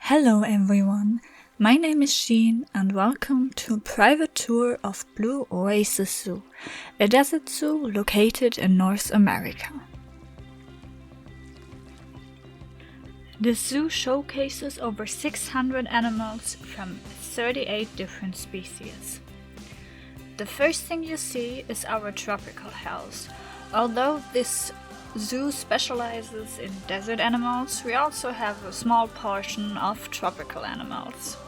Hello everyone, my name is Sheen and welcome to a private tour of Blue Oasis Zoo, a desert zoo located in North America. The zoo showcases over 600 animals from 38 different species. The first thing you see is our tropical house. Although this zoo specializes in desert animals, we also have a small portion of tropical animals.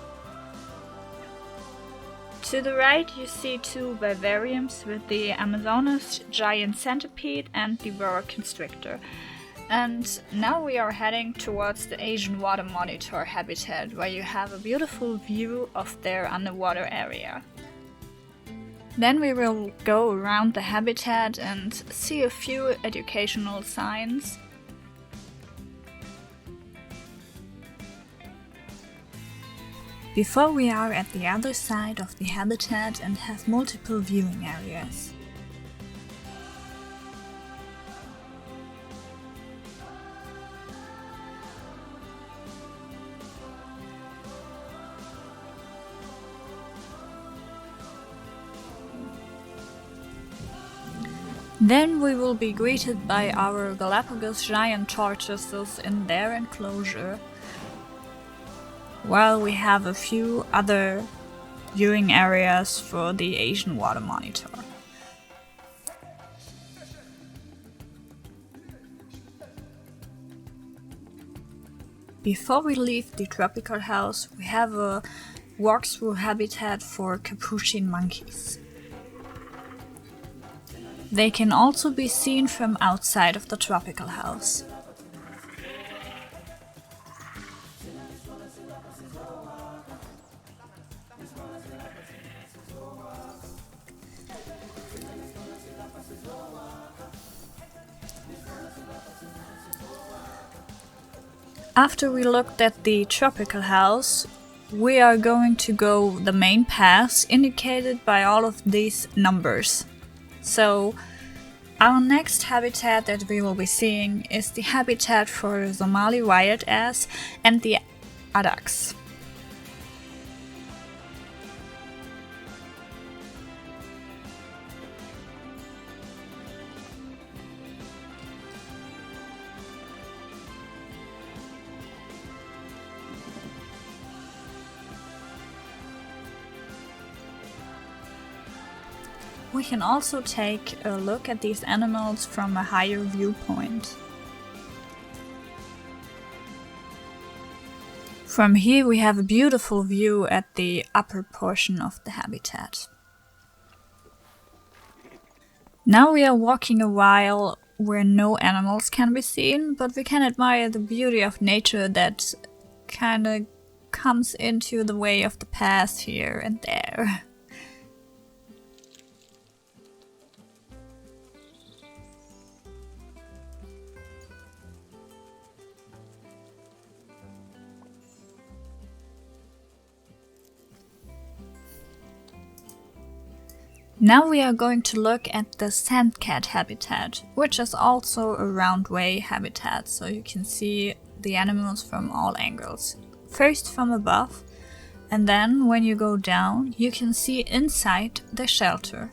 To the right you see two vivariums with the Amazonas giant centipede and the boa constrictor. And now we are heading towards the Asian water monitor habitat, where you have a beautiful view of their underwater area. Then we will go around the habitat and see a few educational signs. Before we are at the other side of the habitat and have multiple viewing areas. Then we will be greeted by our Galapagos giant tortoises in their enclosure, while we have a few other viewing areas for the Asian water monitor. Before we leave the tropical house, we have a walkthrough habitat for capuchin monkeys. They can also be seen from outside of the tropical house. After we looked at the tropical house, we are going to go the main paths indicated by all of these numbers. So, our next habitat that we will be seeing is the habitat for Somali wild ass and the addax. We can also take a look at these animals from a higher viewpoint. From here we have a beautiful view at the upper portion of the habitat. Now we are walking a while where no animals can be seen, but we can admire the beauty of nature that kinda comes into the way of the path here and there. Now we are going to look at the sandcat habitat, which is also a round-way habitat, so you can see the animals from all angles. First from above, and then when you go down, you can see inside the shelter.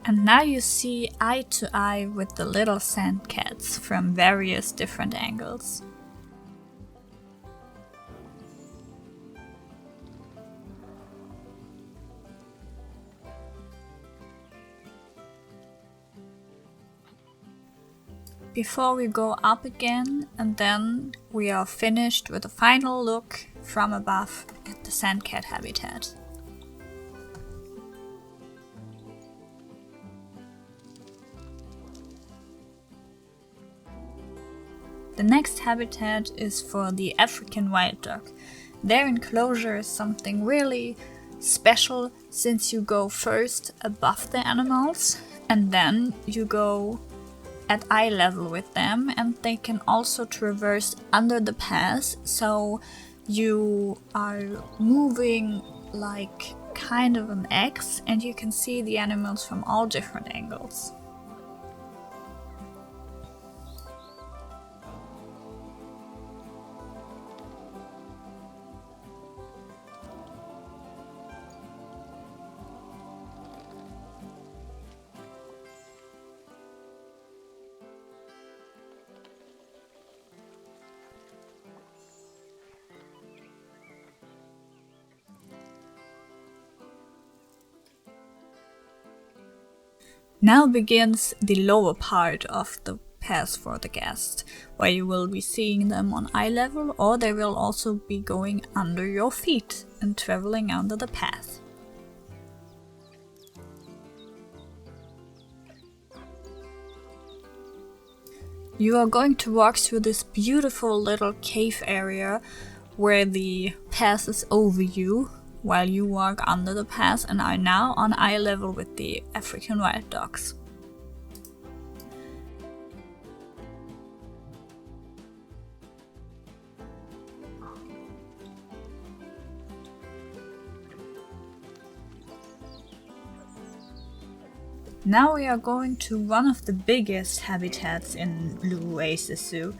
And now you see eye to eye with the little sandcats from various different angles. Before we go up again, and then we are finished with a final look from above at the sandcat habitat. The next habitat is for the African wild duck. Their enclosure is something really special, since you go first above the animals and then you go at eye level with them, and they can also traverse under the path, so you are moving like kind of an X, and you can see the animals from all different angles. Now begins the lower part of the path for the guest, where you will be seeing them on eye level, or they will also be going under your feet and traveling under the path. You are going to walk through this beautiful little cave area where the path is over you, while you walk under the path and are now on eye level with the African wild dogs. Now we are going to one of the biggest habitats in Blue Oasis Zoo.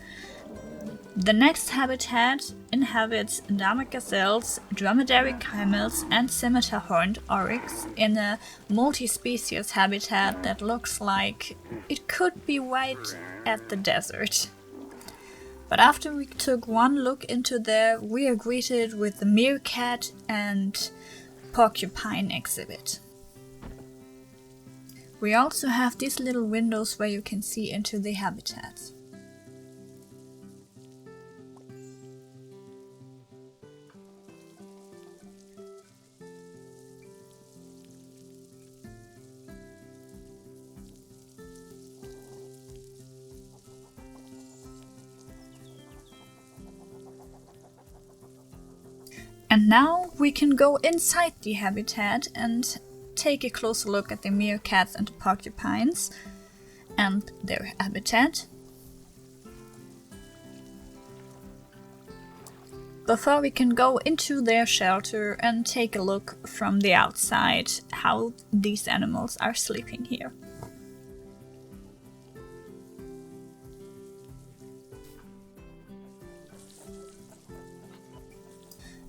The next habitat inhabits dama gazelles, dromedary camels and scimitar-horned oryx in a multi-species habitat that looks like it could be right at the desert. But after we took one look into there, we are greeted with the meerkat and porcupine exhibit. We also have these little windows where you can see into the habitats. And now we can go inside the habitat and take a closer look at the meerkats and the porcupines and their habitat. Before we can go into their shelter and take a look from the outside how these animals are sleeping here.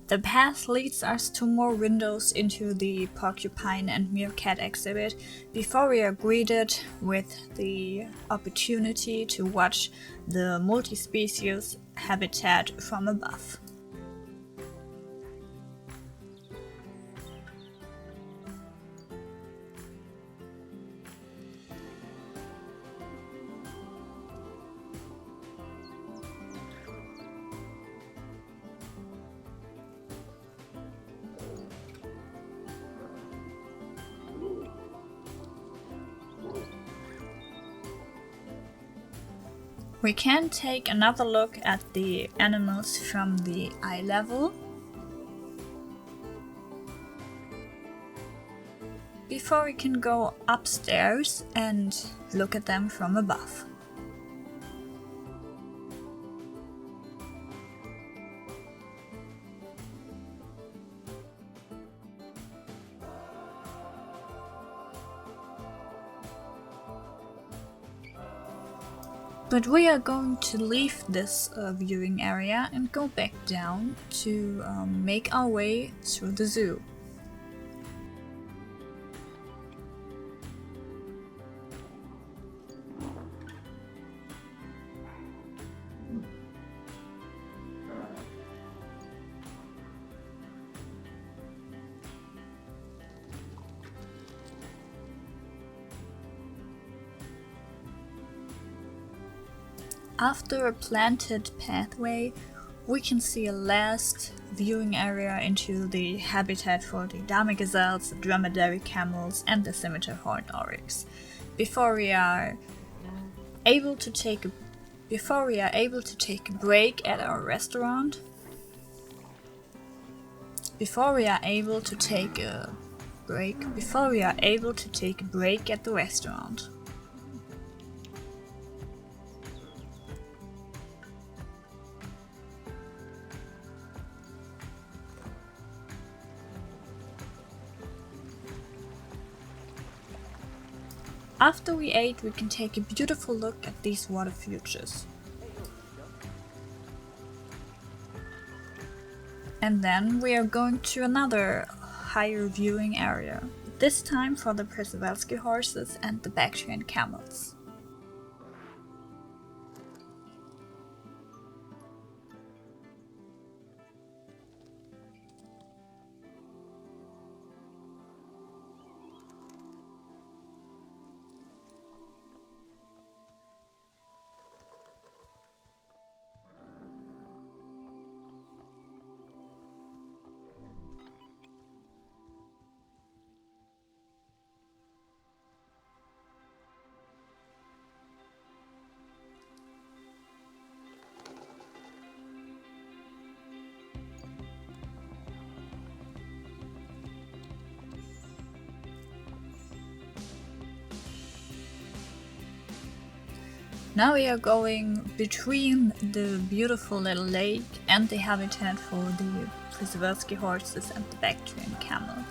The path leads us to more windows into the porcupine and meerkat exhibit before we are greeted with the opportunity to watch the multi-species habitat from above. We can take another look at the animals from the eye level before we can go upstairs and look at them from above. But we are going to leave this viewing area and go back down to make our way through the zoo. After a planted pathway, we can see a last viewing area into the habitat for the dama gazelles, the dromedary camels and the scimitar-horned oryx. Before we are able to take a break at our restaurant. Before we are able to take a break at the restaurant. After we ate, we can take a beautiful look at these water features. And then we are going to another higher viewing area, this time for the Przewalski horses and the Bactrian camels. Now we are going between the beautiful little lake and the habitat for the Przewalski horses and the Bactrian camel.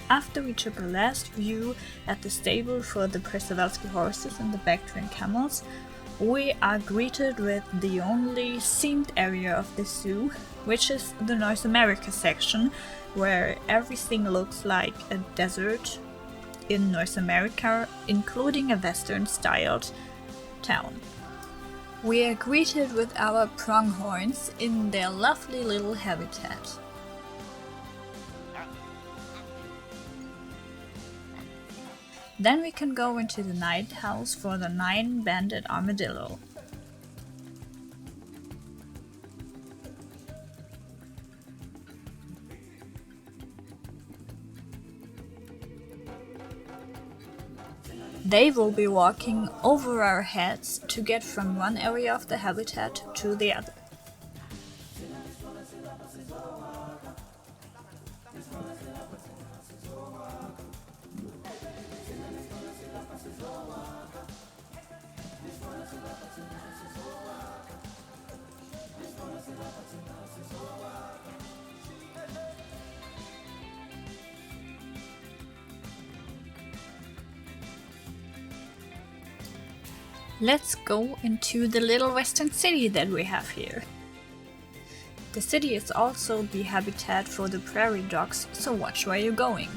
After we took a last view at the stable for the Przewalski horses and the Bactrian camels, we are greeted with the only themed area of the zoo, which is the North America section, where everything looks like a desert in North America, including a Western-styled town. We are greeted with our pronghorns in their lovely little habitat. Then we can go into the night house for the 9-banded armadillo. They will be walking over our heads to get from one area of the habitat to the other. Let's go into the little western city that we have here. The city is also the habitat for the prairie dogs, so watch where you're going.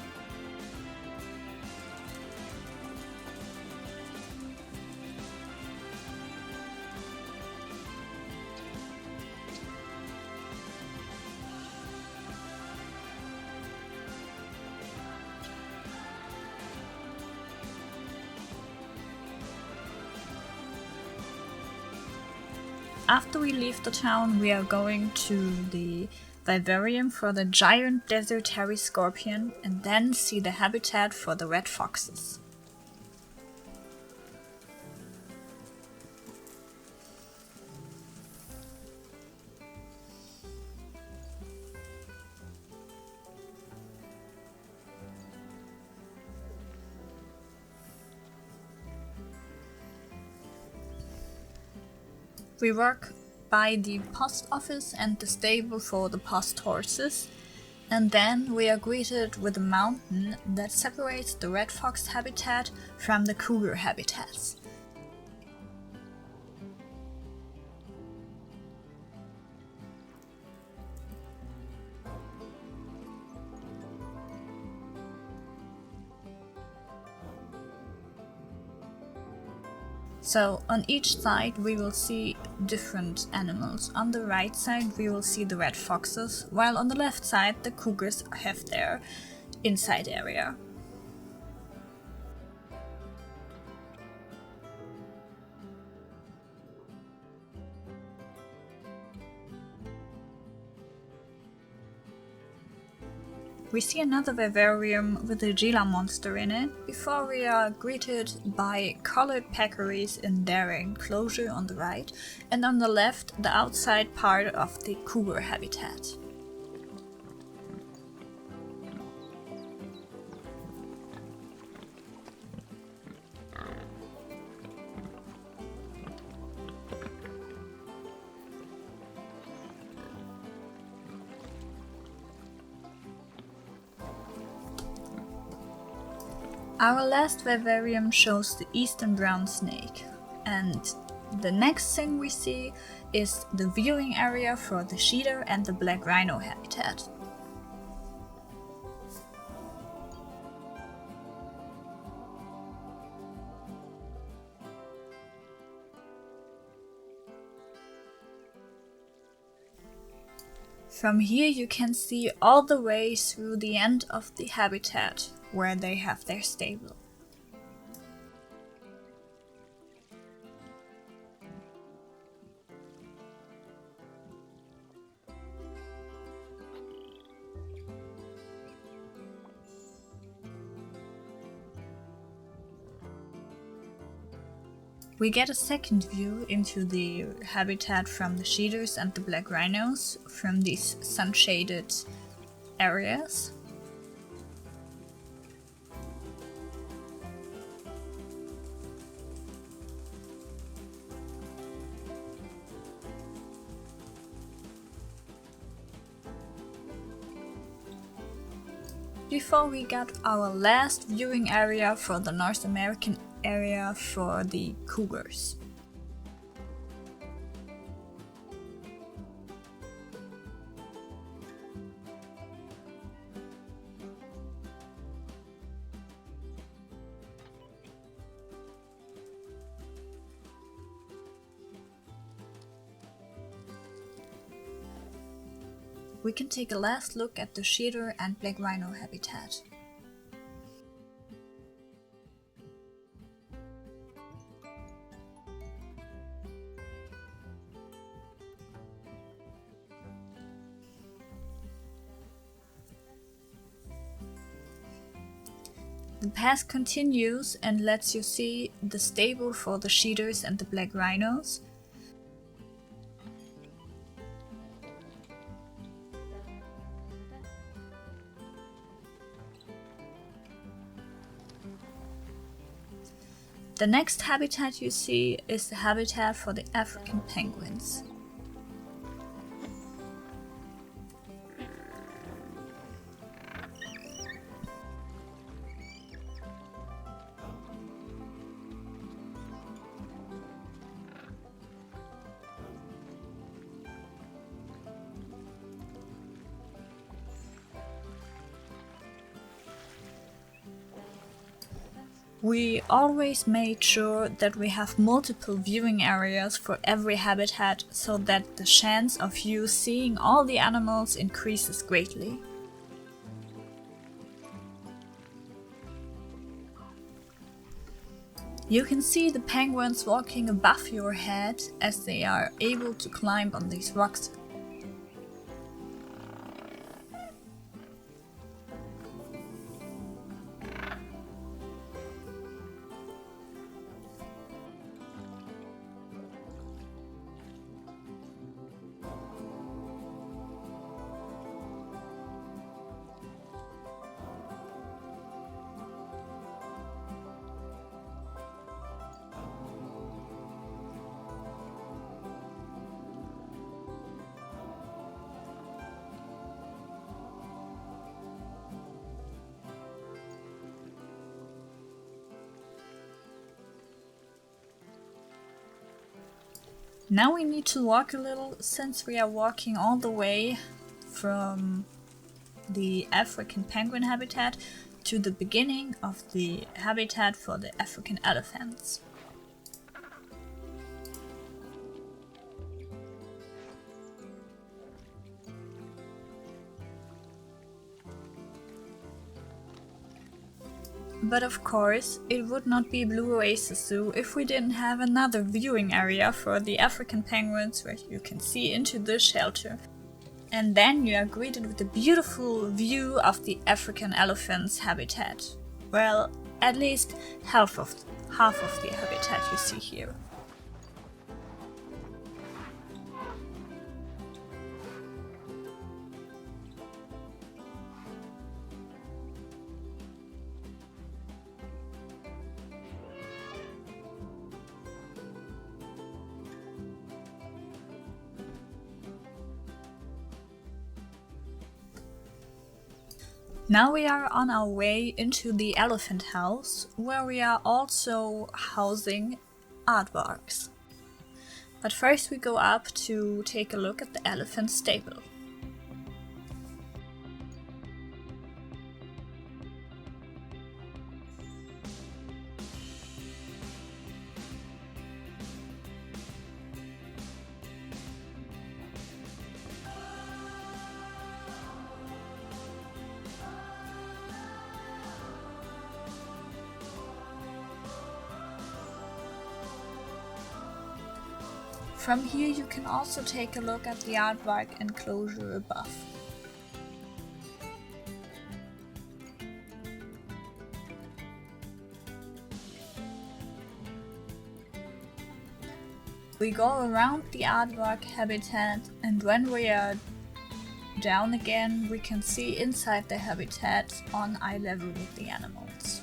After we leave the town, we are going to the vivarium for the giant desert hairy scorpion and then see the habitat for the red foxes. We work by the post office and the stable for the post horses, and then we are greeted with a mountain that separates the red fox habitat from the cougar habitats. So on each side we will see different animals. On the right side we will see the red foxes, while on the left side the cougars have their inside area. We see another vivarium with a Gila monster in it, before we are greeted by colored peccaries in their enclosure on the right, and on the left the outside part of the cougar habitat. Our last vivarium shows the eastern brown snake, and the next thing we see is the viewing area for the cheetah and the black rhino habitat. From here you can see all the way through the end of the habitat where they have their stable. We get a second view into the habitat from the cheetahs and the black rhinos from these sun-shaded areas. Before we got our last viewing area for the North American area for the cougars. We can take a last look at the cheetah and black rhino habitat. The path continues and lets you see the stable for the cheetahs and the black rhinos. The next habitat you see is the habitat for the African penguins. We always made sure that we have multiple viewing areas for every habitat so that the chance of you seeing all the animals increases greatly. You can see the penguins walking above your head as they are able to climb on these rocks. Now we need to walk a little since we are walking all the way from the African penguin habitat to the beginning of the habitat for the African elephants. But of course, it would not be Blue Oasis Zoo if we didn't have another viewing area for the African penguins where you can see into the shelter. And then you are greeted with a beautiful view of the African elephant's habitat. Well, at least half of the habitat you see here. Now we are on our way into the elephant house, where we are also housing aardvarks. But first we go up to take a look at the elephant stable. From here you can also take a look at the aardvark enclosure above. We go around the aardvark habitat, and when we are down again we can see inside the habitat on eye level with the animals.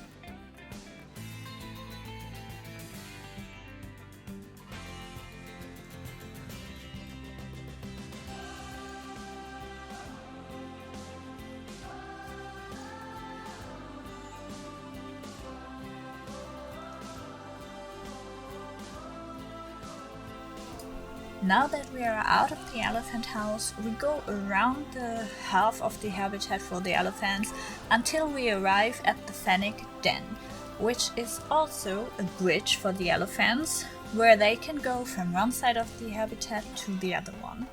Now that we are out of the elephant house, we go around the half of the habitat for the elephants until we arrive at the fennec den, which is also a bridge for the elephants, where they can go from one side of the habitat to the other one.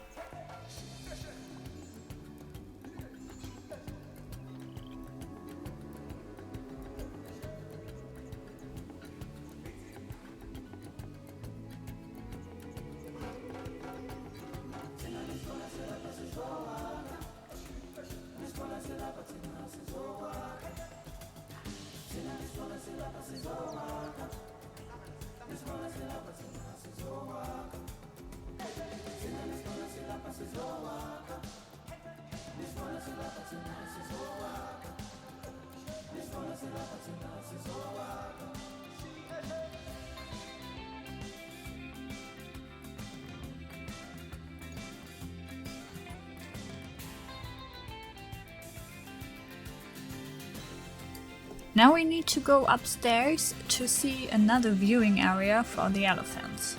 Now we need to go upstairs to see another viewing area for the elephants.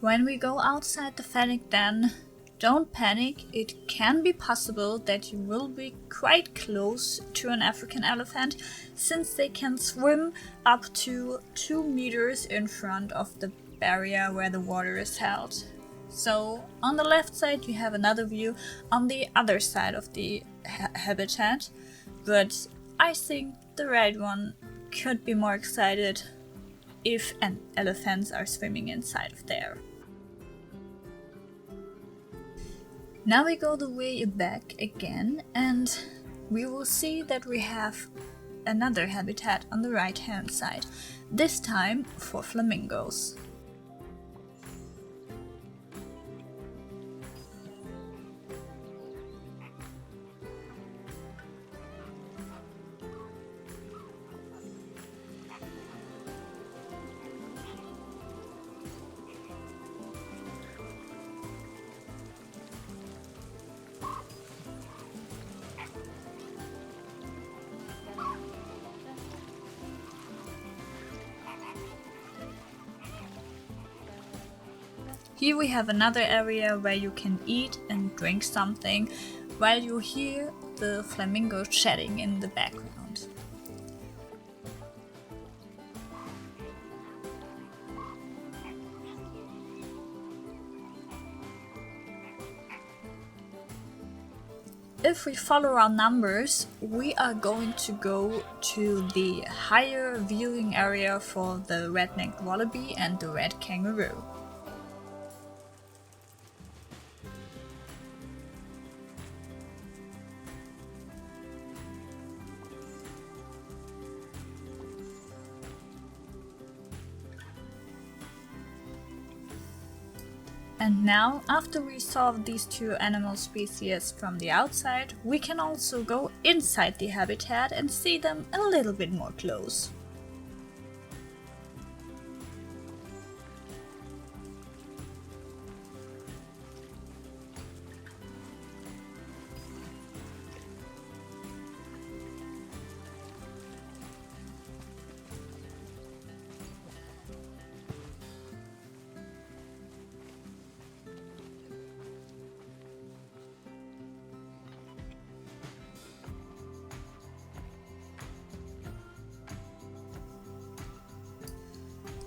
When we go outside the fennec den, don't panic, it can be possible that you will be quite close to an African elephant, since they can swim up to 2 meters in front of the barrier where the water is held. So on the left side you have another view on the other side of the habitat, but I think the right one could be more excited if elephants are swimming inside of there. Now we go the way back again, and we will see that we have another habitat on the right hand side, this time for flamingos. Here we have another area where you can eat and drink something while you hear the flamingo chatting in the background. If we follow our numbers, we are going to go to the higher viewing area for the red-necked wallaby and the red kangaroo. And now, after we saw these two animal species from the outside, we can also go inside the habitat and see them a little bit more close.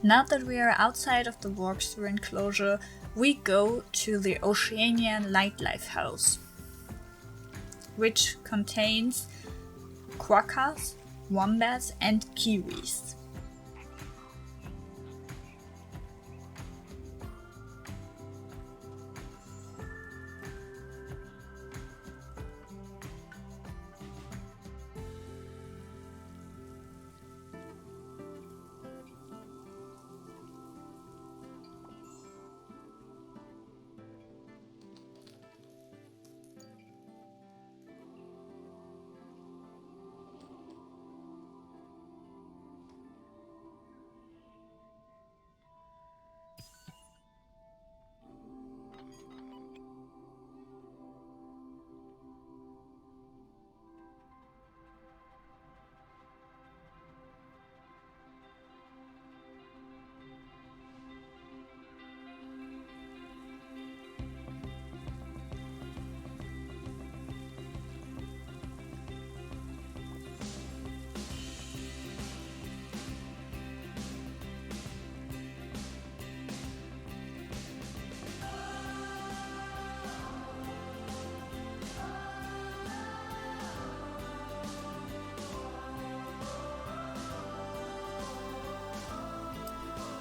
Now that we are outside of the walkthrough enclosure, we go to the Oceanian Nightlife House, which contains quokkas, wombats and kiwis.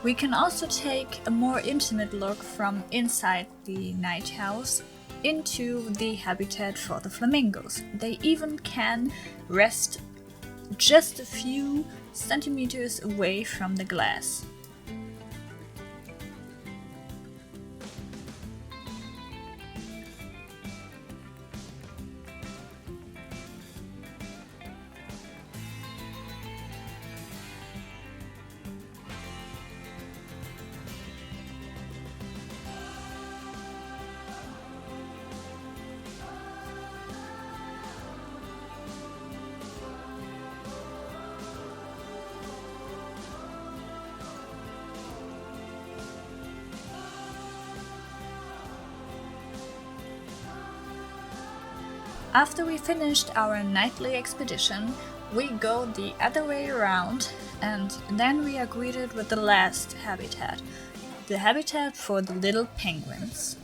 We can also take a more intimate look from inside the night house into the habitat for the flamingos. They even can rest just a few centimeters away from the glass. After we finished our nightly expedition, we go the other way around and then we are greeted with the last habitat, the habitat for the little penguins.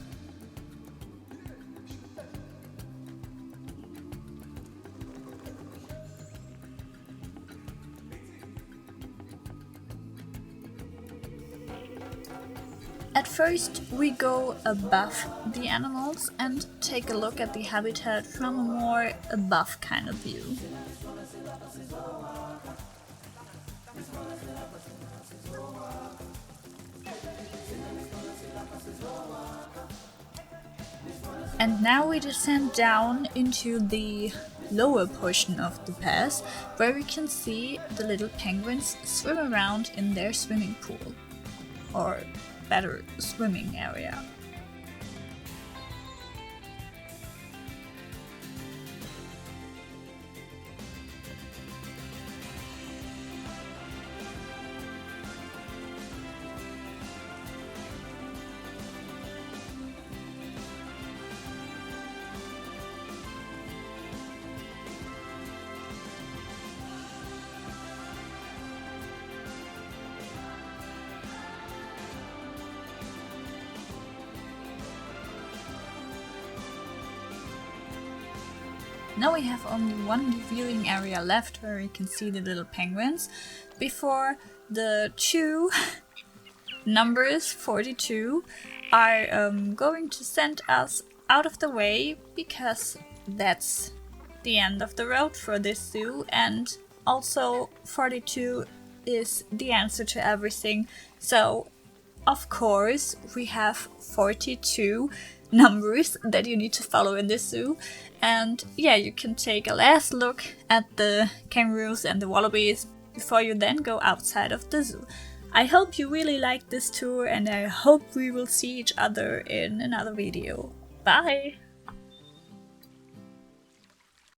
At first, we go above the animals and take a look at the habitat from a more above kind of view. And now we descend down into the lower portion of the pass, where we can see the little penguins swim around in their swimming pool, or better, swimming area. Now we have only one viewing area left where you can see the little penguins before the two numbers 42 are going to send us out of the way, because that's the end of the road for this zoo, and also 42 is the answer to everything. So of course we have 42 numbers that you need to follow in this zoo. And yeah, you can take a last look at the kangaroos and the wallabies before you then go outside of the zoo. I hope you really liked this tour, and I hope we will see each other in another video. Bye!